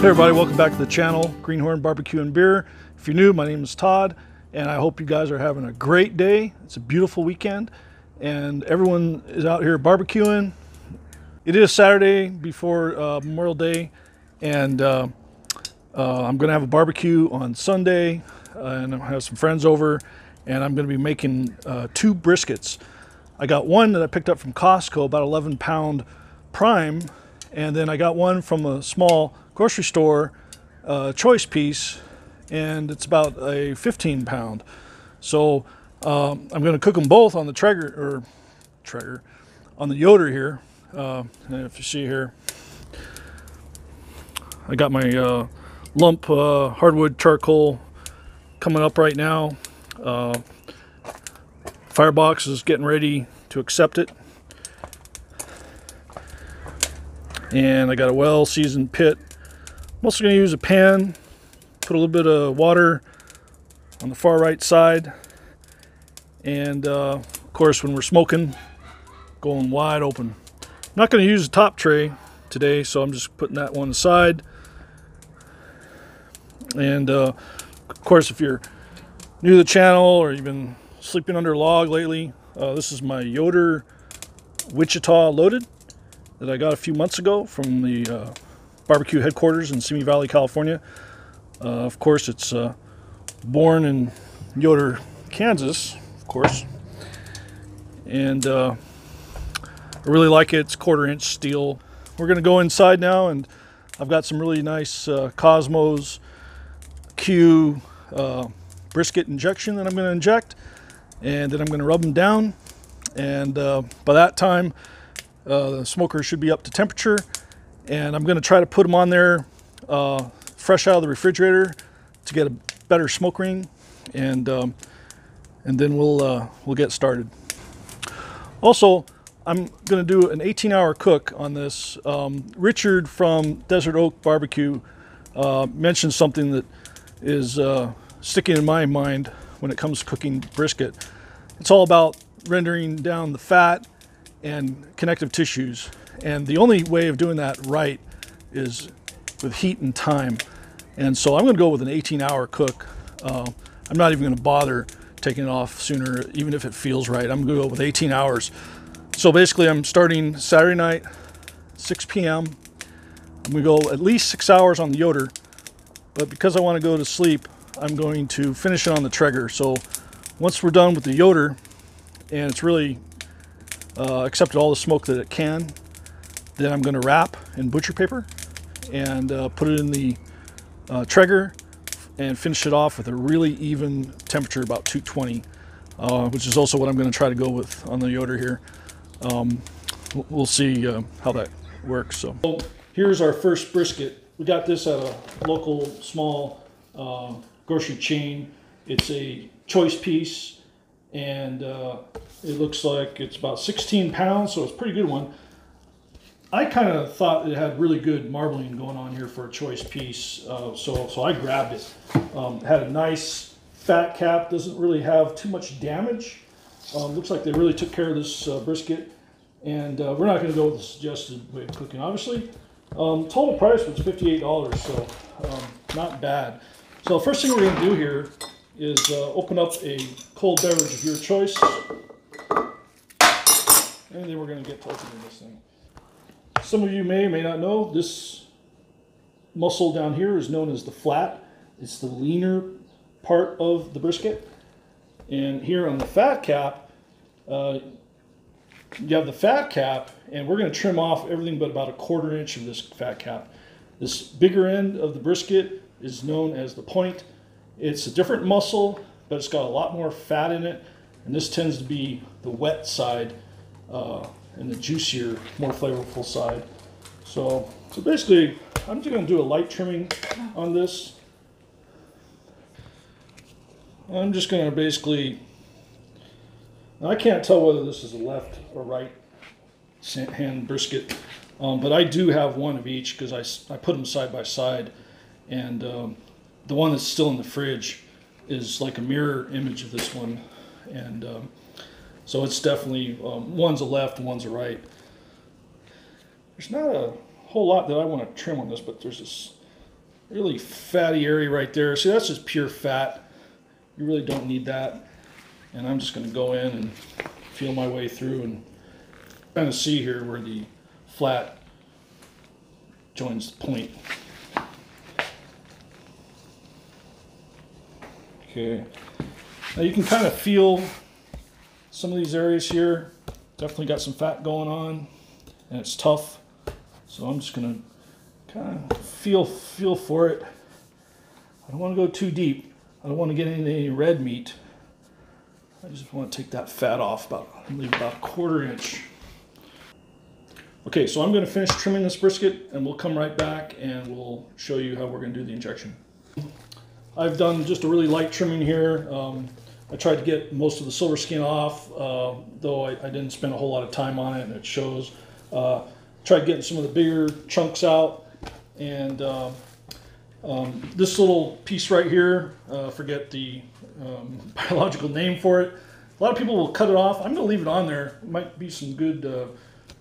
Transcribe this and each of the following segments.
Hey everybody, welcome back to the channel, Greenhorn Barbecue and Beer. If you're new, my name is Todd, and I hope you guys are having a great day. It's a beautiful weekend, and everyone is out here barbecuing. It is Saturday before Memorial Day, and I'm going to have a barbecue on Sunday, and I have some friends over, and I'm going to be making 2 briskets. I got one that I picked up from Costco, about 11-pound prime, and then I got one from a small grocery store choice piece, and it's about a 15-pound. So I'm going to cook them both on the Traeger, on the Yoder here. And if you see here, I got my lump hardwood charcoal coming up right now. Firebox is getting ready to accept it. And I got a well-seasoned pit. I'm also going to use a pan, put a little bit of water on the far right side, and of course when we're smoking, going wide open. I'm not going to use a top tray today, so I'm just putting that one aside. And of course, if you're new to the channel or you've been sleeping under a log lately, this is my Yoder Wichita Loaded that I got a few months ago from the barbecue headquarters in Simi Valley, California. Of course, it's born in Yoder, Kansas, of course. And I really like it. It's 1/4-inch steel. We're going to go inside now, and I've got some really nice Cosmos Q brisket injection that I'm going to inject, and then I'm going to rub them down. And by that time, the smoker should be up to temperature, and I'm going to try to put them on there fresh out of the refrigerator to get a better smoke ring, and then we'll get started. Also, I'm going to do an 18-hour cook on this. Richard from Desert Oak Barbecue mentioned something that is sticking in my mind when it comes to cooking brisket. It's all about rendering down the fat and connective tissues, and the only way of doing that right is with heat and time. And so I'm going to go with an 18-hour cook. I'm not even going to bother taking it off sooner, even if it feels right. I'm going to go with 18 hours. So basically I'm starting Saturday night, 6 p.m. I'm going to go at least 6 hours on the Yoder, but because I want to go to sleep, I'm going to finish it on the Traeger. So once we're done with the Yoder and it's really accepted all the smoke that it can, then I'm going to wrap in butcher paper and put it in the Traeger and finish it off with a really even temperature, about 220, which is also what I'm going to try to go with on the Yoder here. We'll see how that works. So here's our first brisket. We got this at a local small grocery chain. It's a choice piece, and it looks like it's about 16 pounds, so it's a pretty good one. I kind of thought it had really good marbling going on here for a choice piece, so I grabbed it. Had a nice fat cap, doesn't really have too much damage. Looks like they really took care of this brisket, and we're not going to go with the suggested way of cooking, obviously. Total price was $58, so not bad. So the first thing we're going to do here is open up a cold beverage of your choice, and then we're going to get to opening this thing. Some of you may or may not know, this muscle down here is known as the flat. It's the leaner part of the brisket. And here on the fat cap, you have the fat cap, and we're going to trim off everything but about 1/4 inch of this fat cap. This bigger end of the brisket is known as the point. It's a different muscle, but it's got a lot more fat in it, and this tends to be the wet side and the juicier, more flavorful side. So basically, I'm just going to do a light trimming on this. I'm just going to basically, I can't tell whether this is a left or right hand brisket, but I do have one of each because I put them side by side, and the one that's still in the fridge is like a mirror image of this one, and so it's definitely one's a left and one's a right. There's not a whole lot that I want to trim on this, but there's this really fatty area right there. See, that's just pure fat. You really don't need that. And I'm just going to go in and feel my way through and kind of see here where the flat joins the point. Okay, now you can kind of feel some of these areas here. Definitely got some fat going on, and it's tough. So I'm just gonna kind of feel for it. I don't want to go too deep. I don't want to get into any red meat. I just want to take that fat off, leave about a 1/4 inch. Okay, so I'm going to finish trimming this brisket, and we'll come right back and we'll show you how we're going to do the injection. I've done just a really light trimming here. I tried to get most of the silver skin off, though I didn't spend a whole lot of time on it, and it shows. Tried getting some of the bigger chunks out, and this little piece right here, forget the biological name for it. A lot of people will cut it off. I'm going to leave it on there. It might be some good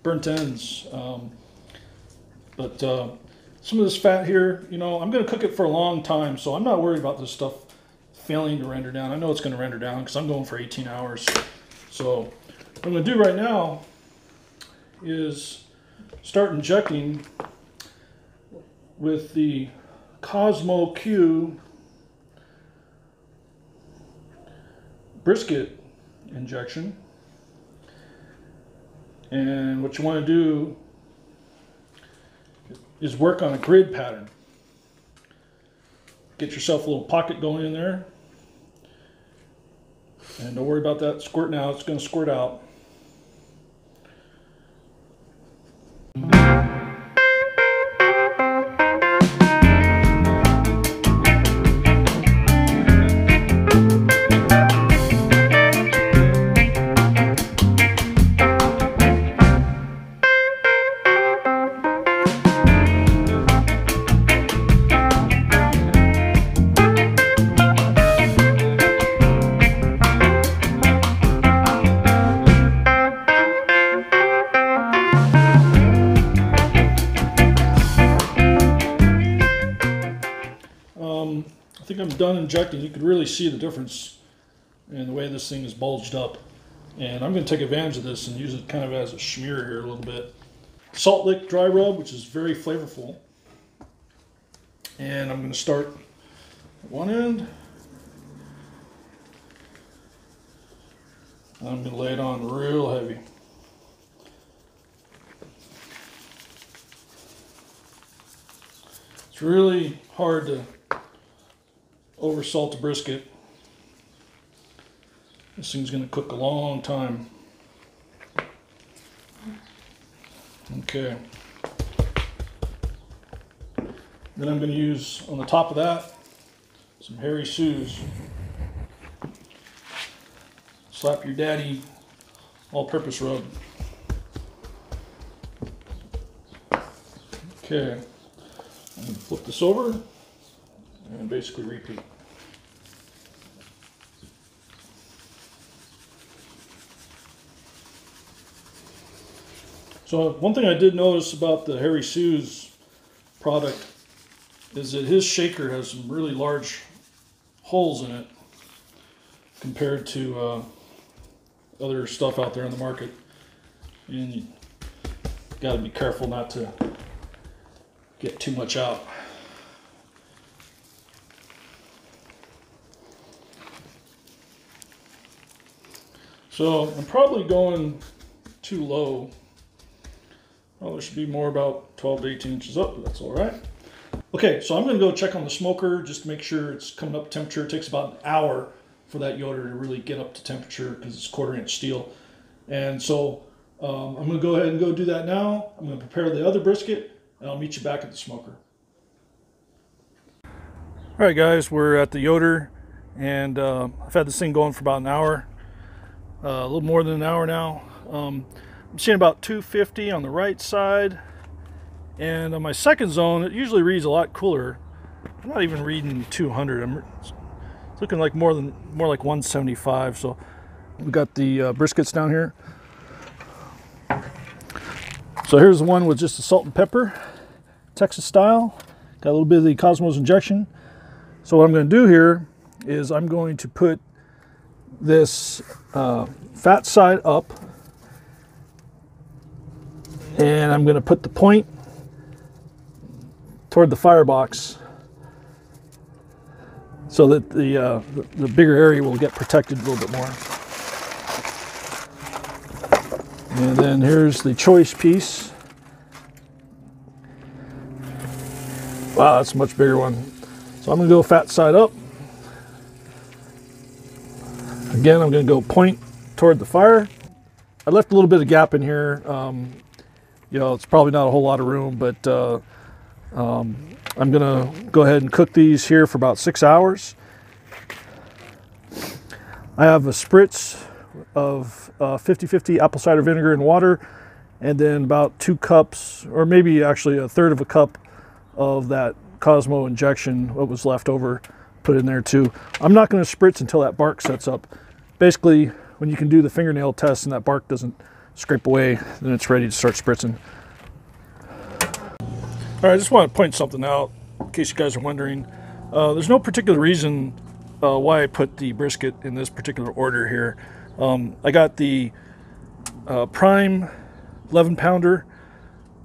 burnt ends. But some of this fat here, you know, I'm going to cook it for a long time, so I'm not worried about this stuff failing to render down. I know it's going to render down because I'm going for 18 hours. So what I'm going to do right now is start injecting with the Cosmo Q brisket injection. And what you want to do is work on a grid pattern. Get yourself a little pocket going in there. And don't worry about that squirting out, it's going to squirt out. I think I'm done injecting. You could really see the difference in the way this thing is bulged up. And I'm going to take advantage of this and use it kind of as a smear here a little bit. Salt lick dry rub, which is very flavorful. And I'm going to start at one end. I'm going to lay it on real heavy. It's really hard to over salt the brisket. This thing's going to cook a long time. Okay. Then I'm going to use on the top of that some Harry Sue's Slap Your Daddy all-purpose rub. Okay. I'm going to flip this over and basically repeat. So one thing I did notice about the Harry Sue's product is that his shaker has some really large holes in it compared to other stuff out there in the market. And you got to be careful not to get too much out. So I'm probably going too low. Well, there should be more about 12 to 18 inches up, but that's all right. Okay, so I'm going to go check on the smoker just to make sure it's coming up to temperature. It takes about an hour for that Yoder to really get up to temperature because it's 1/4 inch steel. And so I'm going to go ahead and go do that now. I'm going to prepare the other brisket, and I'll meet you back at the smoker. All right, guys, we're at the Yoder, and I've had this thing going for about an hour. A little more than an hour now. I'm seeing about 250 on the right side, and on my second zone it usually reads a lot cooler. I'm not even reading 200. It's looking like more like 175. So we got the briskets down here. So here's the one with just the salt and pepper, Texas style. Got a little bit of the Cosmos injection. So what I'm going to do here is I'm going to put this fat side up, and I'm going to put the point toward the firebox so that the bigger area will get protected a little bit more. And then here's the choice piece. Wow, that's a much bigger one. So I'm going to go fat side up. Again, I'm going to go point toward the fire. I left a little bit of gap in here. You know, it's probably not a whole lot of room, but I'm going to go ahead and cook these here for about 6 hours. I have a spritz of 50-50 apple cider vinegar and water, and then about 2 cups, or maybe actually a third of a cup of that Cosmo injection, what was left over, put in there too. I'm not going to spritz until that bark sets up. Basically, when you can do the fingernail test and that bark doesn't scrape away, then it's ready to start spritzing. All right, I just want to point something out in case you guys are wondering. There's no particular reason why I put the brisket in this particular order here. I got the prime 11 pounder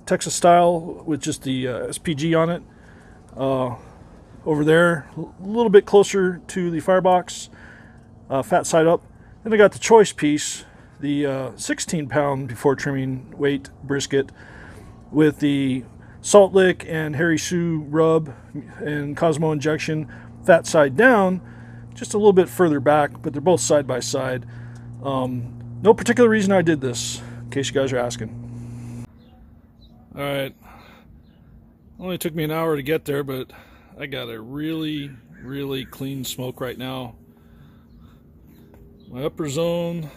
Texas style with just the SPG on it over there, a little bit closer to the firebox, fat side up. Then I got the choice piece, the 16 pound before trimming weight brisket with the Salt Lick and Harry Sue rub and Cosmo injection, fat side down, just a little bit further back, but they're both side by side. No particular reason I did this, in case you guys are asking. All right, only took me an hour to get there, but I got a really, really clean smoke right now. My upper zone,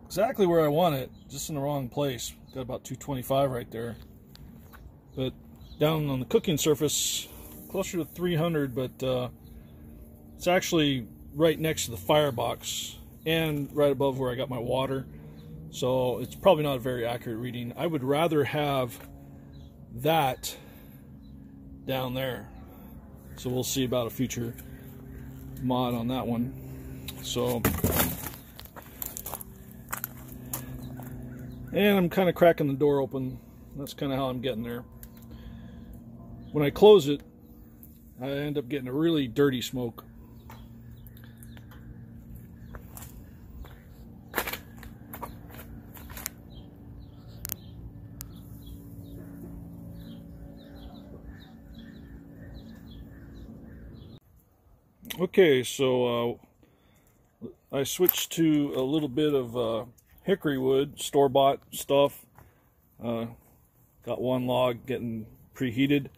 exactly where I want it, just in the wrong place. Got about 225 right there. But down on the cooking surface, closer to 300, but it's actually right next to the firebox and right above where I got my water. So it's probably not a very accurate reading. I would rather have that down there. So we'll see about a future mod on that one. So, and I'm kind of cracking the door open. That's kind of how I'm getting there. When I close it, I end up getting a really dirty smoke. Okay, so I switched to a little bit of hickory wood, store-bought stuff. Got one log getting preheated.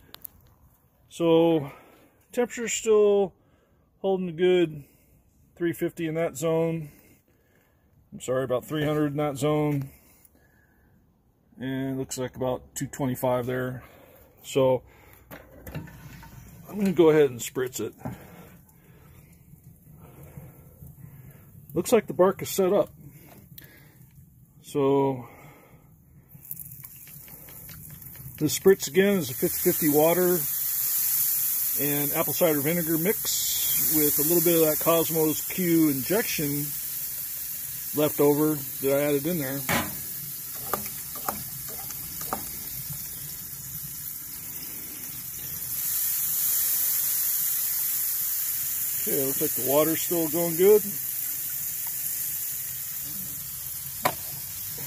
So temperature's still holding a good 350 in that zone. I'm sorry, about 300 in that zone. And it looks like about 225 there. So I'm going to go ahead and spritz it. Looks like the bark is set up. So the spritz again is a 50-50 water and apple cider vinegar mix with a little bit of that Cosmos Q injection left over that I added in there. Okay, looks like the water's still going good.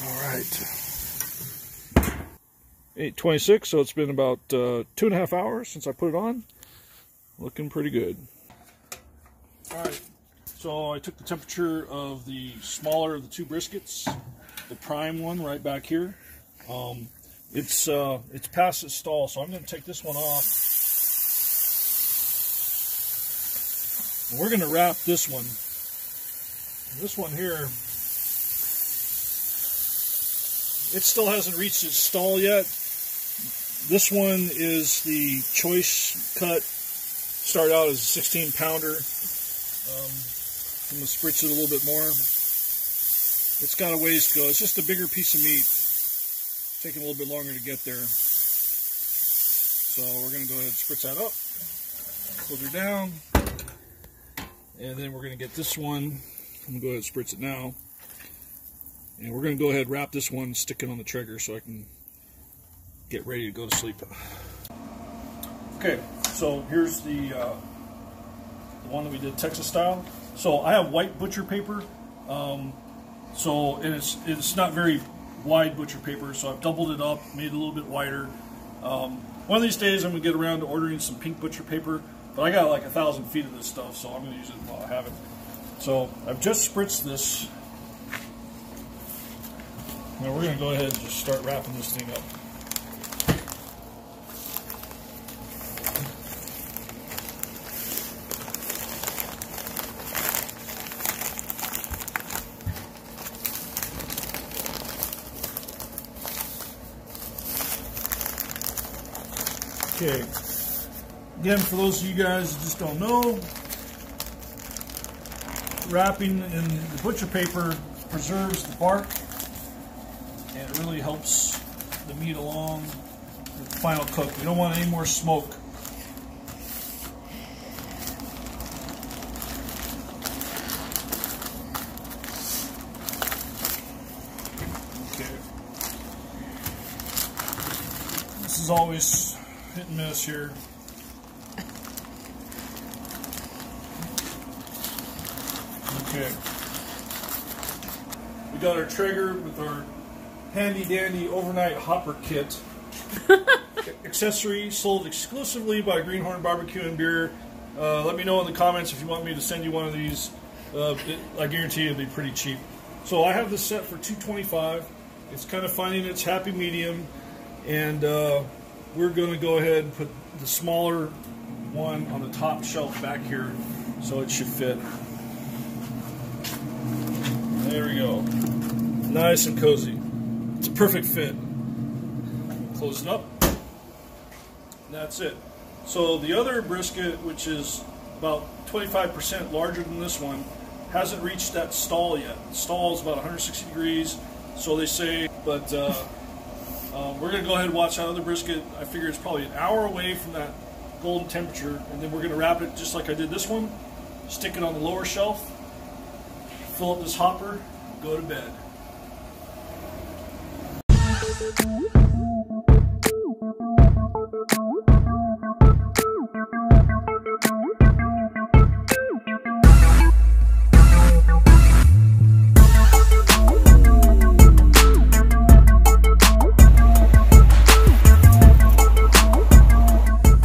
All right. 8:26, so it's been about 2.5 hours since I put it on. Looking pretty good. All right, so I took the temperature of the smaller of the two briskets, the prime one right back here. It's past its stall, so I'm going to take this one off. And we're going to wrap this one. This one here, it still hasn't reached its stall yet. This one is the choice cut. Started out as a 16 pounder. I'm going to spritz it a little bit more. It's got a ways to go. It's just a bigger piece of meat. Taking a little bit longer to get there. So we're going to go ahead and spritz that up, close her down, and then we're going to get this one. I'm going to go ahead and spritz it now. And we're going to go ahead and wrap this one, stick it on the trigger so I can get ready to go to sleep. Okay, so here's the one that we did Texas style. So I have white butcher paper, and it's not very wide butcher paper, so I've doubled it up, made it a little bit wider. One of these days I'm going to get around to ordering some pink butcher paper, but I got like 1,000 feet of this stuff, so I'm going to use it while I have it. So I've just spritzed this. Now we're going to go ahead and just start wrapping this thing up. Okay, again, for those of you guys that just don't know, wrapping in the butcher paper preserves the bark, and it really helps the meat along with the final cook. We don't want any more smoke. Okay. This is always hit and miss here. Okay. We got our Traeger with our handy dandy overnight hopper kit. Accessory sold exclusively by Greenhorn Barbecue and Beer. Let me know in the comments if you want me to send you one of these. I guarantee it'll be pretty cheap. So I have this set for $225. It's kind of finding its happy medium, and we're going to go ahead and put the smaller one on the top shelf back here so it should fit. There we go. Nice and cozy. It's a perfect fit. Close it up. And that's it. So the other brisket, which is about 25% larger than this one, hasn't reached that stall yet. The stall is about 160 degrees, so they say, but we're going to go ahead and watch that other brisket. I figure it's probably an hour away from that golden temperature, and then we're going to wrap it just like I did this one, stick it on the lower shelf, fill up this hopper, go to bed.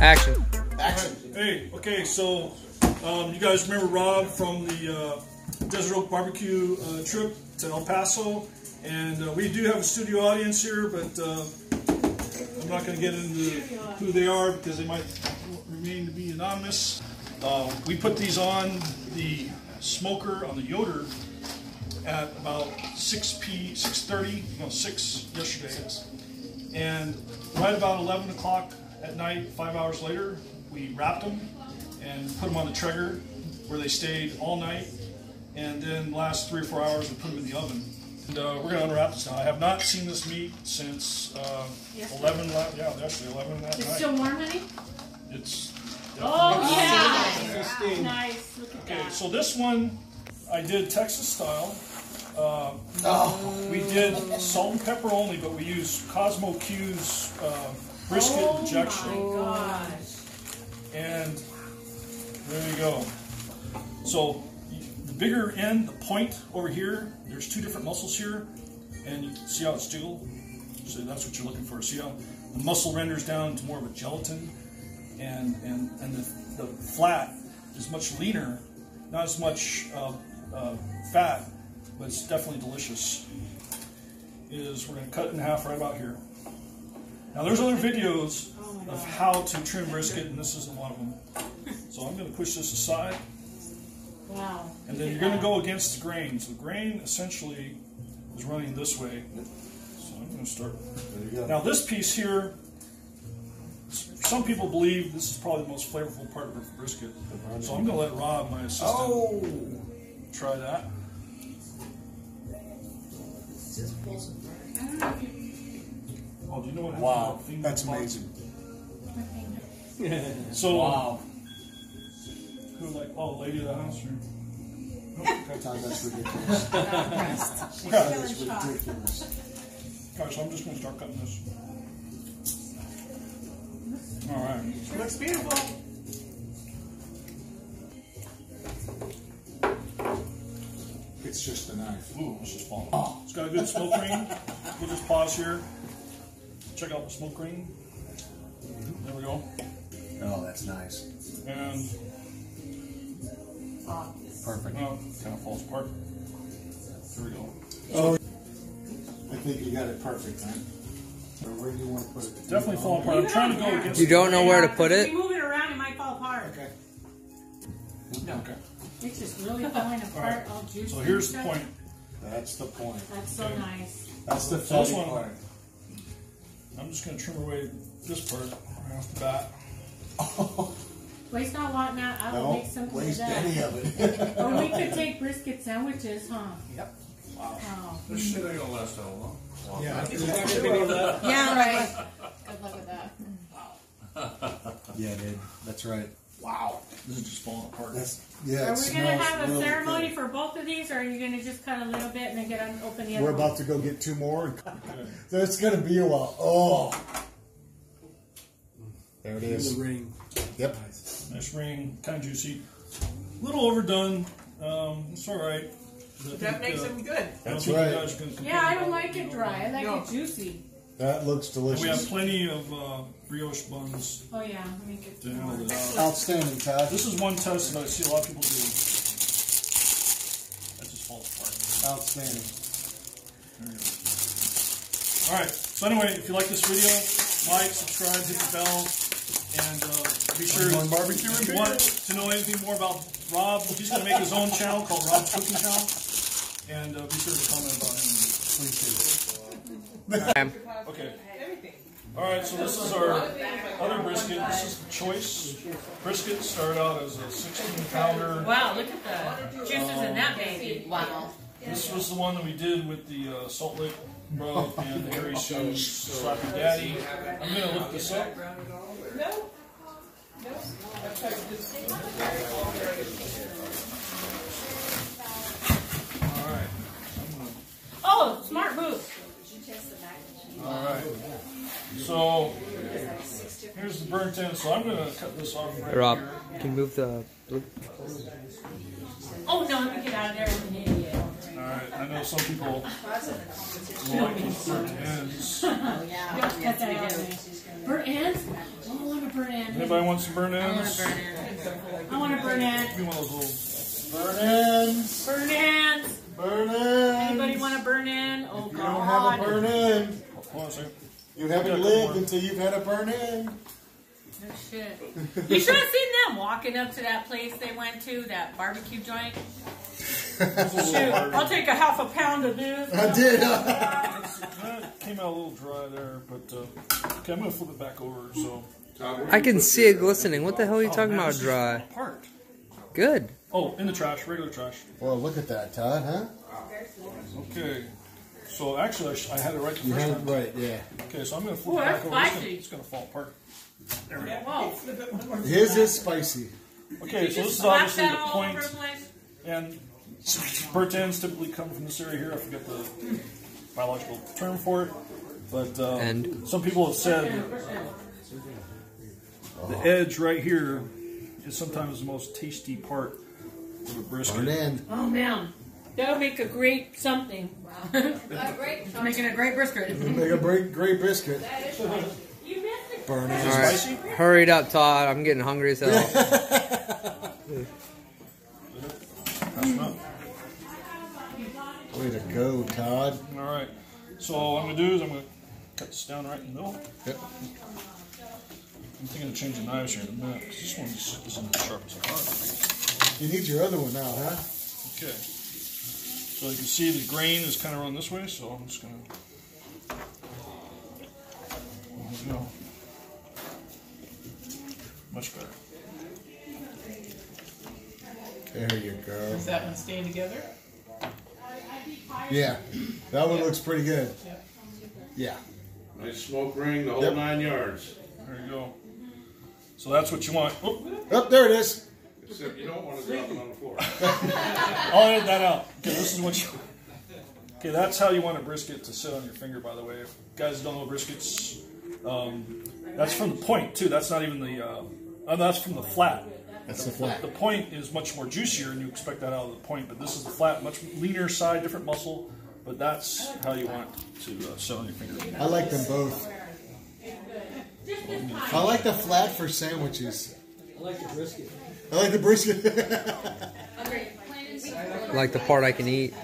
Action. Hey, okay, so you guys remember Rob from the Desert Oak Barbecue trip to El Paso, and we do have a studio audience here, but I'm not going to get into who they are because they might remain to be anonymous. We put these on the smoker on the Yoder at about 6:30, no, 6 yesterday, and right about 11 o'clock at night, 5 hours later, we wrapped them and put them on the Traeger where they stayed all night, and then the last 3 or 4 hours we put them in the oven. And we're going to unwrap this now. I have not seen this meat since 11, actually 11 that night. It's still warm, honey? It's yeah! Nice, look at that. So this one, I did Texas style. We did salt and pepper only, but we used Cosmo Q's brisket injection. Oh my gosh. And there you go. So the bigger end, the point over here, there's 2 different muscles here, and you can see how it's jiggled. So that's what you're looking for. See how the muscle renders down to more of a gelatin, and the flat is much leaner, not as much fat, but it's definitely delicious. We're going to cut it in half right about here. Now there's other videos of how to trim brisket, and this isn't one of them. So I'm going to push this aside. Wow. And then you're going to go against the grain. So the grain essentially is running this way. So I'm going to start. Now this piece here, some people believe this is probably the most flavorful part of the brisket. So I'm going to let Rob, my assistant, try that. Oh, do you know what? Wow, that's amazing. So, Wow. who like, oh, lady of the house? Or, Todd, that's ridiculous. She's That's still in shock. ridiculous. okay, so I'm just going to start cutting this. All right. Looks beautiful. It's just a knife. Ooh, this is falling. It's got a good smoke ring. We'll just pause here. Check out the smoke ring. There we go. Oh, that's nice. And Perfect. well, kind of falls apart. There we go. Oh, I think you got it perfect, man. So where do you want to put it? Definitely falling apart. I'm trying to go against. You don't know where to put If it? you move it around, it might fall apart. Okay. Okay. It's just really falling apart, all juicy. So here's the and stuff. point. That's the point. That's so nice. That's the So this fatty one- part. I'm just going to trim away this part right off the bat. Waste not, want not. I will make Don't something waste of any that. of it. Or we could take brisket sandwiches, huh? Yep. Oh. This shit ain't gonna last that long. Yeah. Yeah, right. Good luck with that. Yeah, dude. That's right. Wow. This is just falling apart. That's yeah. Are it we going to smells have a really ceremony good. for both of these, or are you going to just cut a little bit and then get on, open the other We're one? about to go get two more. So it's gonna be a while. Oh. There it is. The ring. Yep. Nice ring, kind of juicy. A little overdone. It's all right. That makes them good. That's I don't think right. you guys are gonna complain Yeah, I don't about like it you know, dry. I like No. it juicy. That looks And we have delicious. plenty of brioche buns Oh, yeah. Let me get to some handle more. this. Outstanding, Todd. This is one test that I see a lot of people do. That just falls apart. Outstanding. There you go. All right. So anyway, if you like this video, like, subscribe, hit the bell, and be sure One barbecue if you repeater. want to know anything more about Rob, he's going to make his own channel called Rob's Cooking Channel, and be sure to comment about him. Please do. Okay. All right. So this is our other brisket. This is the choice brisket. Started out as a 16-pounder. Wow, look at the juices in that baby. Wow. This was the one that we did with the Salt Lake Bro and Harry Sue's Slappy Daddy. I'm going to look this up. All right. Oh, smart move. All right. So here's the burnt end. So I'm going to cut this off right Rob, here. can you move the blue? Oh, no, let me get out of there. I'm an idiot. All right. I know some people will like these burnt ends. Cut that out of there. Burnt ends? Oh, I want a burnt end. Anybody want some burnt I want ends? a burnt end. I want a burnt end. Give me one of those Burn ends. Burnt ends. Burn ends. Anybody want a burnt end? Oh, You God. don't have a burn end. little. Hold on a second. You haven't lived until you've had a burn end. No shit. You should have seen them walking up to that place they went to, that barbecue joint. Shoot, I'll take a half a pound of this. I did. That came out a little dry there, but okay, I'm gonna flip it back over. So I can see it glistening. What the hell are you talking man, about this is dry? falling apart. Good. Oh, in the trash, regular trash. Well, look at that, Todd, huh? Okay. So actually, I had it right the You first had time. it right, yeah. Okay, so I'm gonna flip Ooh, it back that's over. spicy. It's gonna fall apart. There we go. Whoa. His is spicy. Okay, so this is Slap obviously that the all point, over the place. and burnt ends typically come from this area here. I forget the biological term for it, but End. some people have said the edge right here is sometimes the most tasty part of a brisket. Burn end. Oh, man. That'll make a great something. Making a great brisket. Make a great biscuit. You missed it. Burn All end. right, Spicy? hurry it up, Todd. I'm getting hungry as hell. That's enough. Way to go, Todd. All right. So what I'm gonna do is I'm gonna cut this down right in the middle. Yep. I'm thinking of changing knives here in a minute because this one isn't as sharp as I thought. You need your other one now, huh? Okay. So you can see the grain is kind of run this way, so I'm just gonna. There we go. Much better. There you go. Is that one staying together? Yeah, that one looks pretty good. Yeah. Nice smoke ring, the whole Yep. 9 yards. There you go. So that's what you want. Oh, Oh, there it is. Except you don't want to drop it on the floor. I'll edit that out. Okay, this is what you. Okay, that's how you want a brisket to sit on your finger. By the way, if you guys don't know briskets, that's from the point too. That's not even the. That's from the flat. That's the flat. The point is much more juicier, and you expect that out of the point. But this is the flat, much leaner side, different muscle. But that's how you want to sit on your finger. I like them both. I like the flat for sandwiches. I like the brisket. I like the brisket. Like the part I can eat.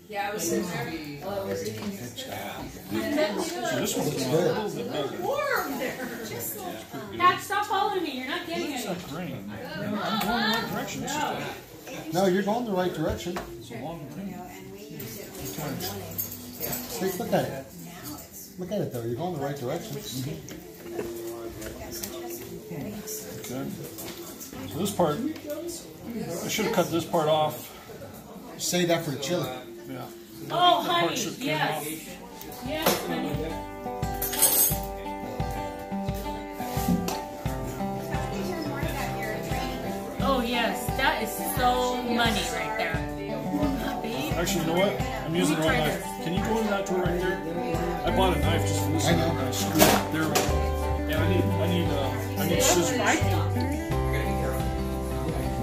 Yeah, I was sitting there. So this one's a little bit better. Warm there. Pat, stop following me. You're not getting It's it. like grain. I'm going the right direction. It's just No, you're going the right direction. it's a long grain. Take a look at it. Look at it though. You're going the right direction. Okay. So this part, I should have cut this part off. Save that for the chili. Yeah. Oh, That part honey. should come Yes. off. Yes, honey. Oh, yes. That is so money right there. Babe. Actually, you know what? I'm using the wrong knife. Can you go in that door right there? I bought a knife just for this. I know. And I screwed it. There we go. Yeah, I need scissors.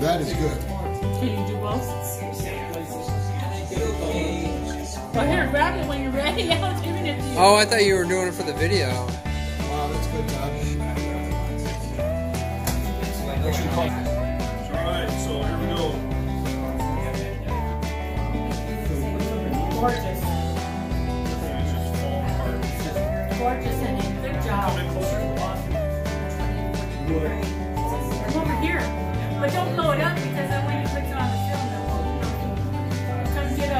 That is good. Can you do both? Well, here, grab it when you're ready. I was giving it to you. Oh, I thought you were doing it for the video. Wow, that's good, Todd. Alright, so here we go. Gorgeous. It's just falling apart. Gorgeous, honey. Good job. Come in closer. Come over here. But don't blow it up because then when you put it on the film, it won't. Come get a.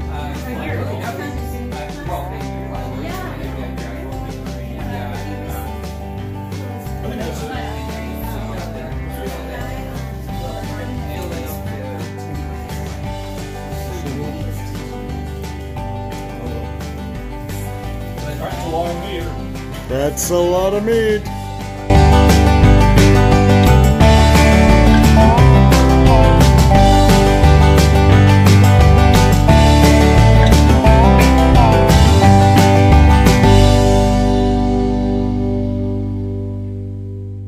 Right here. I think that's it. Alright, it's a long meter. That's a lot of meat.